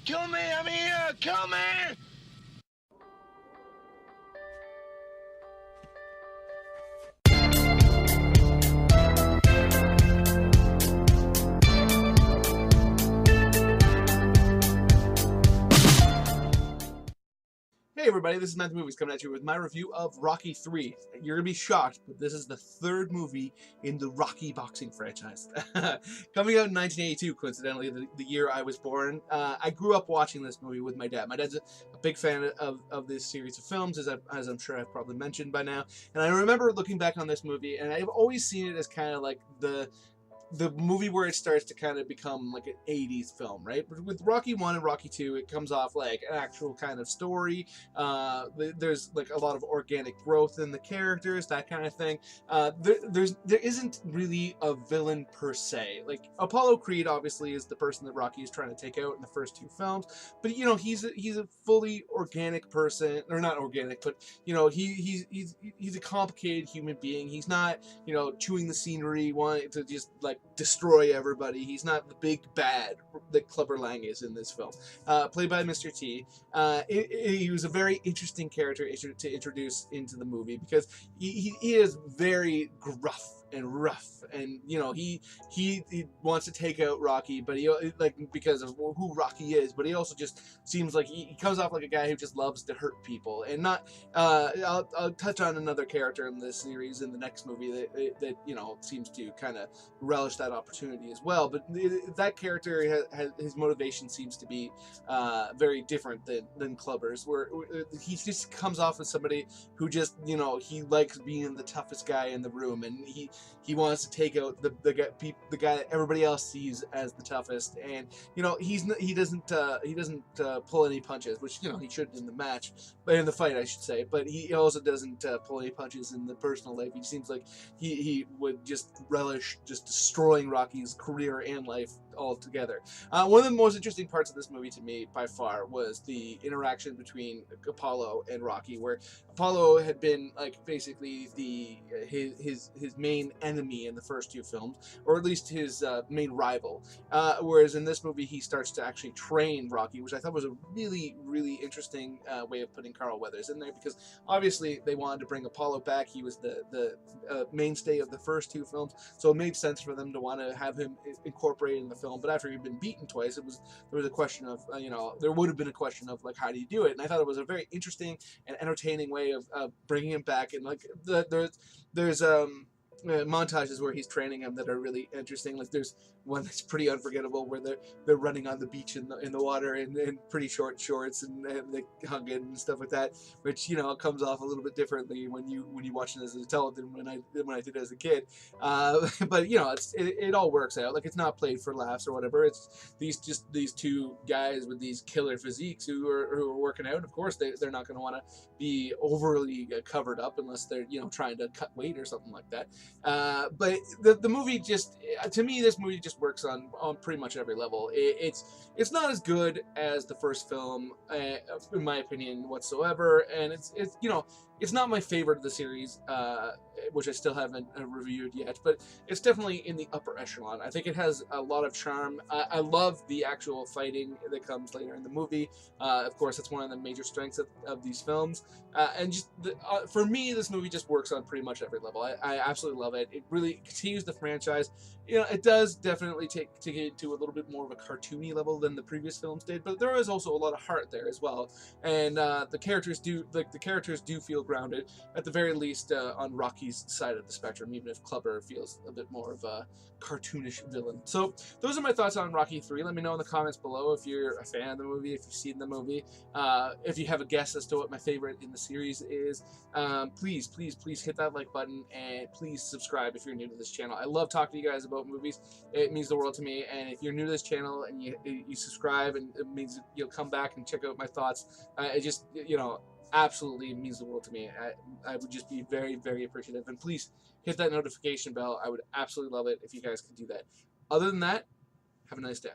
Kill me! I'm here! Kill me! Hey everybody, this is Matt the Movies coming at you with my review of Rocky 3. You're going to be shocked, but this is the third movie in the Rocky boxing franchise. Coming out in 1982, coincidentally, the year I was born. I grew up watching this movie with my dad. My dad's a big fan of this series of films, as I'm sure I've probably mentioned by now. And I remember looking back on this movie, and I've always seen it as kind of like the movie where it starts to kind of become like an 80s film, right? But with Rocky 1 and Rocky 2, it comes off like an actual kind of story. There's like a lot of organic growth in the characters, that kind of thing. There isn't really a villain per se. Like Apollo Creed obviously is the person that Rocky is trying to take out in the first two films, but you know, he's a fully organic person, or not organic, but you know, he's a complicated human being. He's not, you know, chewing the scenery, wanting to just like destroy everybody. He's not the big bad that Clubber Lang is in this film, played by Mr. T. He was a very interesting character to introduce into the movie because he is very gruff and rough, and you know, he wants to take out Rocky, but he, like, because of who Rocky is, but he also just seems like he comes off like a guy who just loves to hurt people. And not I'll touch on another character in this series in the next movie that you know, seems to kind of relish that opportunity as well, but that character his motivation seems to be very different than Clubber's, where he just comes off as somebody who just, you know, he likes being the toughest guy in the room, and he wants to take out the guy that everybody else sees as the toughest. And you know, he doesn't pull any punches, which, you know, he should in the match, but in the fight I should say, but he also doesn't pull any punches in the personal life. He seems like he would just relish just destroying Rocky's career and life altogether. One of the most interesting parts of this movie to me by far was the interaction between Apollo and Rocky, where Apollo had been like basically his main enemy in the first two films, or at least his main rival, whereas in this movie he starts to actually train Rocky, which I thought was a really interesting way of putting Carl Weathers in there, because obviously they wanted to bring Apollo back. He was the mainstay of the first two films, so it made sense for them to want to have him incorporated in the film. But after he'd been beaten twice, there was a question of you know, there would have been a question of like, how do you do it? And I thought it was a very interesting and entertaining way of bringing him back. And like there's montages where he's training him that are really interesting. Like there's one that's pretty unforgettable where they're running on the beach in the water in pretty short shorts, and they hung in and stuff like that, which, you know, comes off a little bit differently when you watch it as an adult than when I did it as a kid. But you know, it all works out. Like, it's not played for laughs or whatever. It's these two guys with these killer physiques who are working out. Of course, they're not going to want to be overly covered up unless they're, you know, trying to cut weight or something like that. But the movie just, to me, this movie just works on pretty much every level. It's not as good as the first film, in my opinion, whatsoever, and it's you know, it's not my favorite of the series, which I still haven't reviewed yet, but it's definitely in the upper echelon. I think it has a lot of charm. I love the actual fighting that comes later in the movie. Of course, that's one of the major strengths of these films. And just for me, this movie just works on pretty much every level. I absolutely love it. It really continues the franchise. You know, it does definitely take it to a little bit more of a cartoony level than the previous films did, but there is also a lot of heart there as well. And the characters do feel grounded, at the very least, on Rocky's side of the spectrum, even if Clubber feels a bit more of a cartoonish villain. So those are my thoughts on Rocky 3. Let me know in the comments below if you're a fan of the movie, if you've seen the movie, if you have a guess as to what my favorite in the series is. Please hit that like button, and please subscribe if you're new to this channel. I love talking to you guys about movies. It means the world to me. And if you're new to this channel and you subscribe, and it means you'll come back and check out my thoughts, it just, you know, absolutely means the world to me. I would just be very appreciative, and please hit that notification bell. I would absolutely love it if you guys could do that. Other than that, have a nice day.